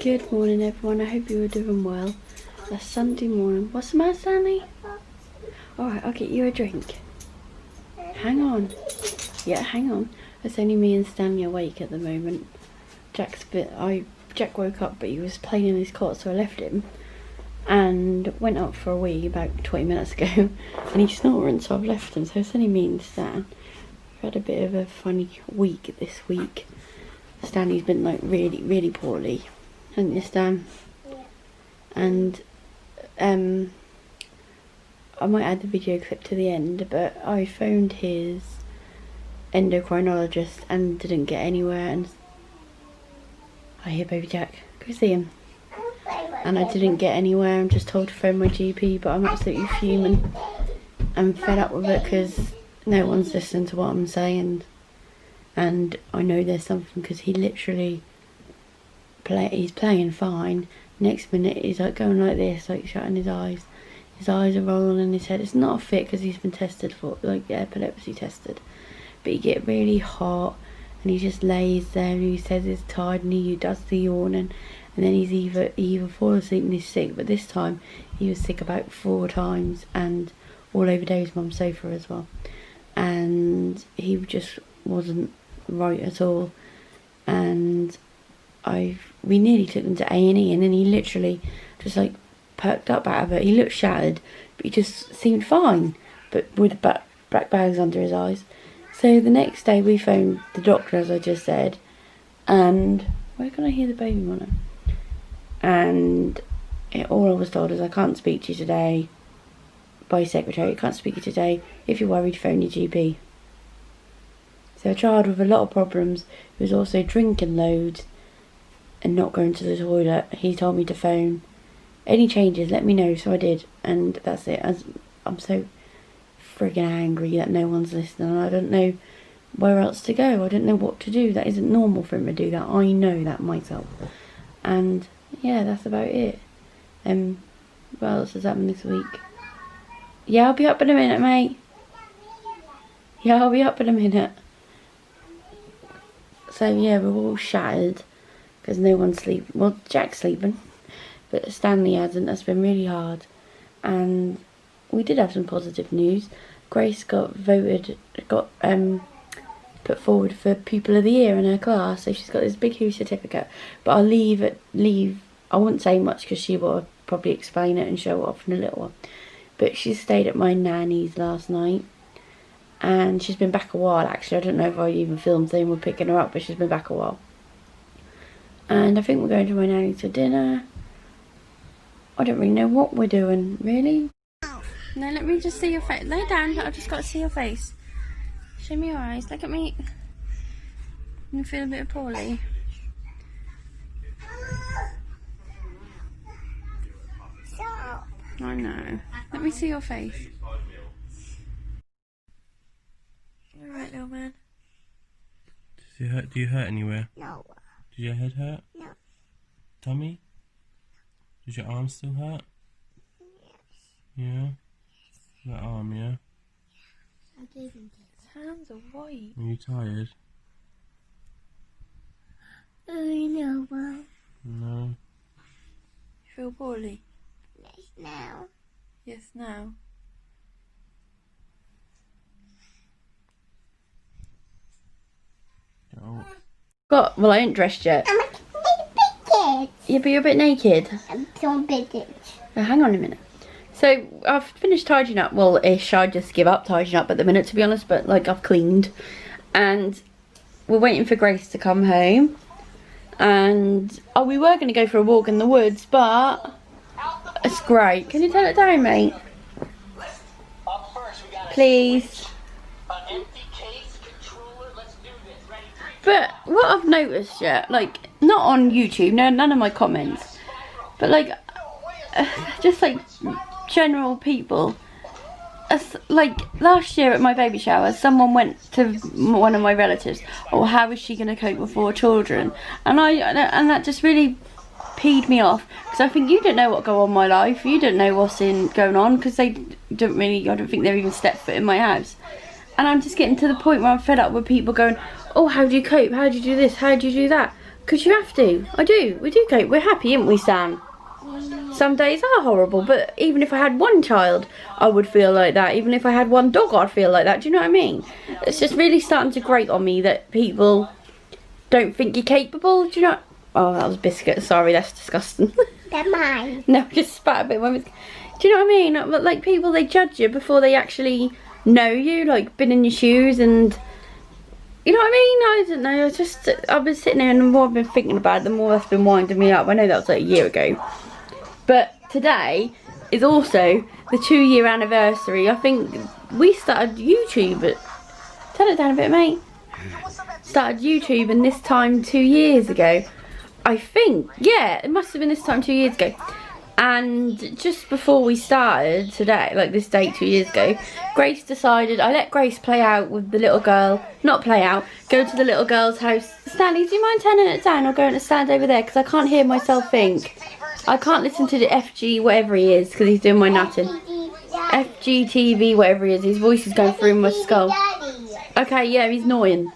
Good morning everyone, I hope you are doing well. It's Sunday morning. What's the matter, Stanley? Alright, I'll get you a drink. Hang on. Yeah, hang on. It's only me and Stanley awake at the moment. Jack woke up but he was playing in his cot, so I left him and went up for a wee about 20 minutes ago and he's snoring, so I've left him. So it's only me and Stan. We've had a bit of a funny week this week. Stanley's been like really poorly, hasn't you, Stan? Yeah. And I might add the video clip to the end, but I phoned his endocrinologist and didn't get anywhere, and I hear baby Jack, go see him. And I didn't get anywhere. I'm just told to phone my GP, but I'm absolutely fuming. I'm fed up with it because no one's listening to what I'm saying. And I know there's something, because he literally he's playing fine. Next minute he's like going like this, like shutting his eyes. His eyes are rolling in his head. It's not a fit because he's been tested for, like, epilepsy tested. But he get really hot and he just lays there and he says he's tired and he does the yawning. And then he's either fall asleep and he's sick. But this time he was sick about 4 times and all over Dave's mum's sofa as well. And he just wasn't right at all, and we nearly took him to A&E, and then he literally just like perked up out of it. He looked shattered, but he just seemed fine, but with black bags under his eyes. So the next day we phoned the doctor, as I just said, and where can I hear the baby monitor? And all I was told is, I can't speak to you today, by secretary, can't speak to you today. If you're worried, phone your GP. So a child with a lot of problems, who was also drinking loads and not going to the toilet, he told me to phone. Any changes, let me know. So I did, and that's it. I'm so friggin' angry that no one's listening. I don't know where else to go. I don't know what to do. That isn't normal for him to do that. I know that myself. And yeah, that's about it. What else has happened this week? Yeah, I'll be up in a minute, mate. Yeah, I'll be up in a minute. So yeah, we're all shattered because no one's sleeping. Well, Jack's sleeping, but Stanley hasn't. That's been really hard. And we did have some positive news. Grace got put forward for Pupil of the Year in her class, so she's got this big huge certificate. But I'll leave. I wouldn't say much because she will probably explain it and show it off in a little while. But she stayed at my nanny's last night. And she's been back a while, actually. I don't know if I even filmed saying we're picking her up, but she's been back a while. And I think we're going to my nanny's for dinner. I don't really know what we're doing, really. No, let me just see your face. Lay down, I've just got to see your face. Show me your eyes, look at me. You feel a bit poorly. Stop. I know. Let me see your face. Alright, little man. Do you hurt anywhere? No. Does your head hurt? No. Tummy? Does your arm still hurt? Yes. Yeah? That arm, yeah? I gave him this. His hands are white. Are you tired? No, Mum. No. You feel poorly? Yes, now. Yes, now. Oh. Well, I ain't dressed yet. I'm a bit Yeah, but you're a bit naked. I'm so big. Oh, hang on a minute. So, I've finished tidying up. Well, ish. I just give up tidying up at the minute, to be honest. But, like, I've cleaned. And we're waiting for Grace to come home. And, oh, we were going to go for a walk in the woods, but it's great. Can you turn it down, mate? Please. But what I've noticed, yeah, like, not on YouTube, no, none of my comments, but like, just like general people, like last year at my baby shower, someone went to one of my relatives, oh, how is she going to cope with 4 children? And that just really peed me off, because I think you don't know what go on in my life, you don't know what's going on, because they don't really, I don't think they've even stepped foot in my house. And I'm just getting to the point where I'm fed up with people going, oh, how do you cope? How do you do this? How do you do that? Because you have to. I do. We do cope. We're happy, aren't we, Sam? Some days are horrible, but even if I had one child, I would feel like that. Even if I had one dog, I'd feel like that. Do you know what I mean? It's just really starting to grate on me that people don't think you're capable. Do you know? Oh, that was biscuit. Sorry, that's disgusting. They're mine. No, I just spat a bit. Do you know what I mean? Like people, they judge you before they actually know you. Like been in your shoes and. You know what I mean? I don't know. I've been sitting there and the more I've been thinking about it, the more that's been winding me up. I know that was like a year ago. But today is also the 2-year anniversary. I think we started YouTube turn it down a bit, mate. Started YouTube and this time 2 years ago. I think, yeah, it must have been this time 2 years ago. And just before we started today, like this date 2 years ago, Grace decided, I let Grace play out with the little girl, not play out, go to the little girl's house. Stanley, do you mind turning it down or going to stand over there? Because I can't hear myself think. I can't listen to the FG, whatever he is, because he's doing my nutting. FGTV, whatever he is, his voice is going through my skull. Okay, yeah, he's annoying.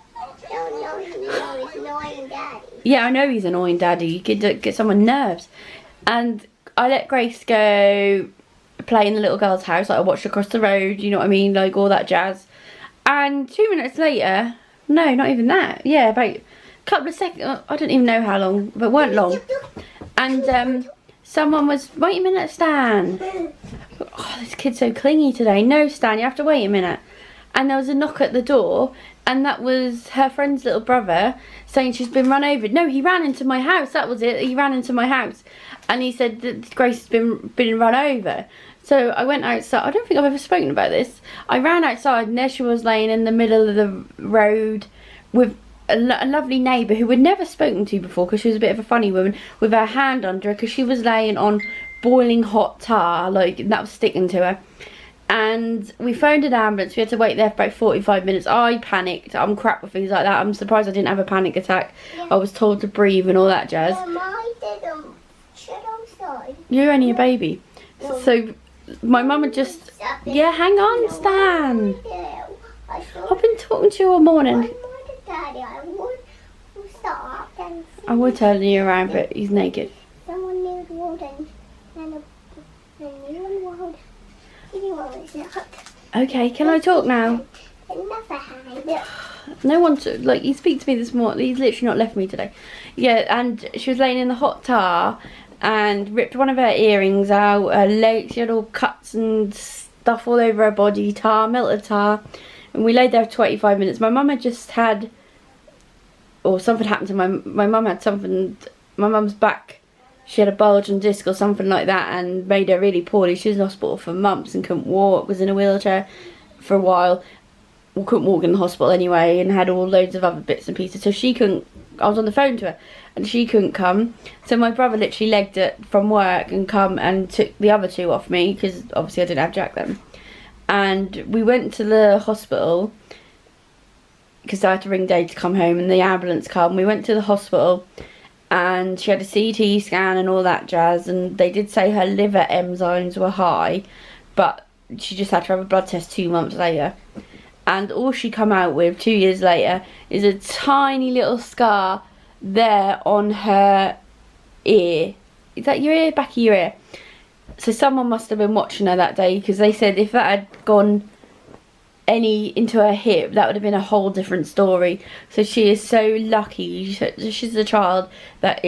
He's annoying Daddy. Yeah, I know he's annoying, Daddy. You could get someone nerves. And I let Grace go play in the little girl's house. Like I watched across the road, you know what I mean? Like all that jazz. And 2 minutes later, no, not even that. Yeah, about a couple of seconds. I don't even know how long, but weren't long. And someone was, wait a minute, Stan. Oh, this kid's so clingy today. No, Stan, you have to wait a minute. And there was a knock at the door. And that was her friend's little brother saying she's been run over. No, he ran into my house. That was it. He ran into my house. And he said that Grace has been run over. So I went outside. I don't think I've ever spoken about this. I ran outside and there she was laying in the middle of the road with a lovely neighbour who we'd never spoken to before because she was a bit of a funny woman, with her hand under her because she was laying on boiling hot tar. Like, that was sticking to her. And we phoned an ambulance. We had to wait there for about 45 minutes. I panicked. I'm crap with things like that. I'm surprised I didn't have a panic attack. Yeah. I was told to breathe and all that jazz. I didn't. Shut outside. You're only a baby. No. So my mum had just... Yeah, hang on, Stan. I've been talking to you all morning. Daddy, I would stop and see. I would turn you around, but he's naked. Someone near the wall and you won't. Okay, can I talk now? No one, like, he speaks to me this morning. He's literally not left me today. Yeah, and she was laying in the hot tar and ripped one of her earrings out, her legs. She had all cuts and stuff all over her body, melted tar. And we laid there for 25 minutes. My mum had just had, or something happened to my mum had something, my mum's back. She had a bulge and disc or something like that and made her really poorly. She was in hospital for months and couldn't walk, was in a wheelchair for a while. Well, couldn't walk in the hospital anyway and had all loads of other bits and pieces. So she couldn't, I was on the phone to her and she couldn't come. So my brother literally legged it from work and come and took the other two off me because obviously I didn't have Jack then. And we went to the hospital because I had to ring Dave to come home and the ambulance come. We went to the hospital. And she had a CT scan and all that jazz, and they did say her liver enzymes were high, but she just had to have a blood test 2 months later. And all she come out with 2 years later is a tiny little scar there on her ear. Is that your ear? Back of your ear. So someone must have been watching her that day, because they said if that had gone into her hip, that would have been a whole different story. So she is so lucky. She's a child that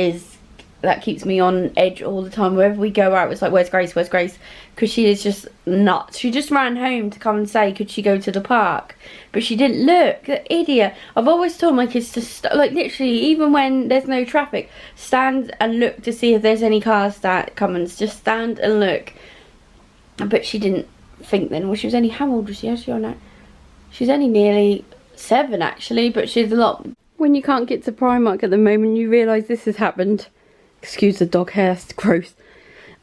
keeps me on edge all the time. Wherever we go out, it's like, where's Grace, where's Grace? Because she is just nuts. She just ran home to come and say, could she go to the park? But she didn't look. The idiot. I've always told my kids to like, literally, even when there's no traffic, stand and look to see if there's any cars coming. Just stand and look. But she didn't think then. Well, she was only, how old was she? How's she on now? She's only nearly 7 actually, but she's a lot. When you can't get to Primark at the moment, you realise this has happened. Excuse the dog hair, it's gross.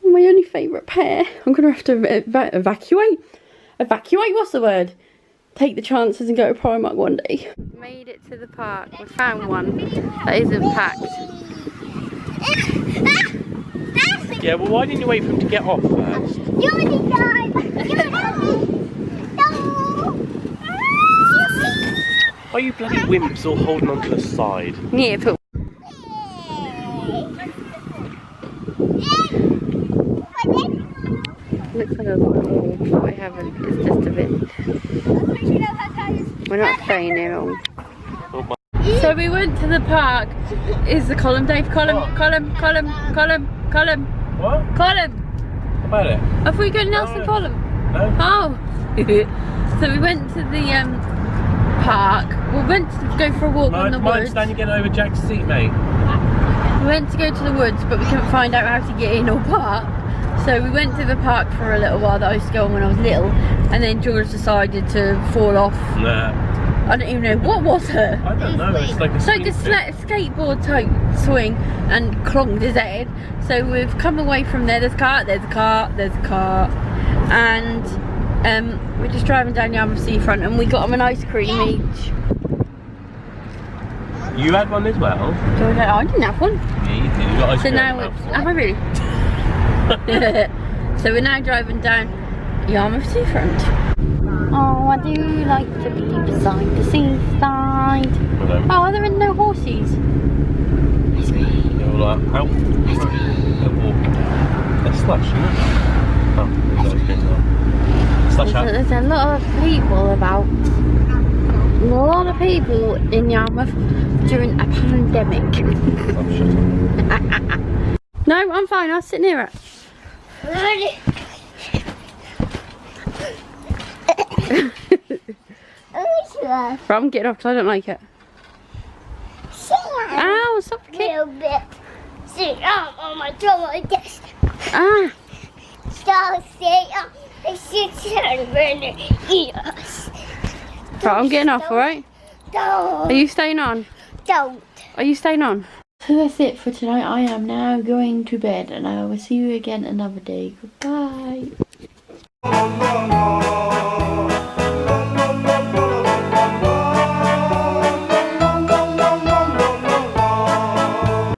My only favourite pair. I'm going to have to evacuate. Evacuate, what's the word? Take the chances and go to Primark one day. Made it to the park. We found one that isn't packed. Yeah, well, why didn't you wait for him to get off first? Are you bloody wimps all holding onto the side? Yeah, but nice to go for a walk, but we haven't. It's just a bit. We're not staying here long. So we went to the park. Is the column, Dave? Column. What? Column. What? Column. About it? Have we got Nelson No. Column? No? Oh. So we went to the park. We went to go for a walk in the woods. Stand, you're getting over Jack's seat, mate. We went to go to the woods, but we couldn't find out how to get in or park. So we went to the park for a little while that I used to go on when I was little, and then George decided to fall off. Nah. I don't even know, what was it? I don't know, it's like a It's like a swing skateboard type swing, and clonged his head. So we've come away from there. There's a car, and we're just driving down Yarmouth Seafront, and we got him an ice cream each. You had one as well? George, I didn't have one. Yeah, you did. You got ice So cream now, in your mouth. have I really? So we're now driving down Yarmouth Seafront. Oh, I do like to be beside the seaside. Oh, there are no horses. Ice cream. They're all like, out. They're walking. They're slush, isn't it? Oh, there's ice cream there. Slush out. There's a lot of people about. A lot of people in Yarmouth during a pandemic. Oh, shut up. No, I'm fine. I'll sit near it. But I'm getting off because I don't like it. Ow, stop the kick. Little bit. Sit up on my throat like this. Ah, So sit up and sit and burn your ears. right, I'm getting off, alright? Are Don't. you staying on? Don't. Are you staying on? So that's it for tonight. I am now going to bed, and I will see you again another day. Goodbye.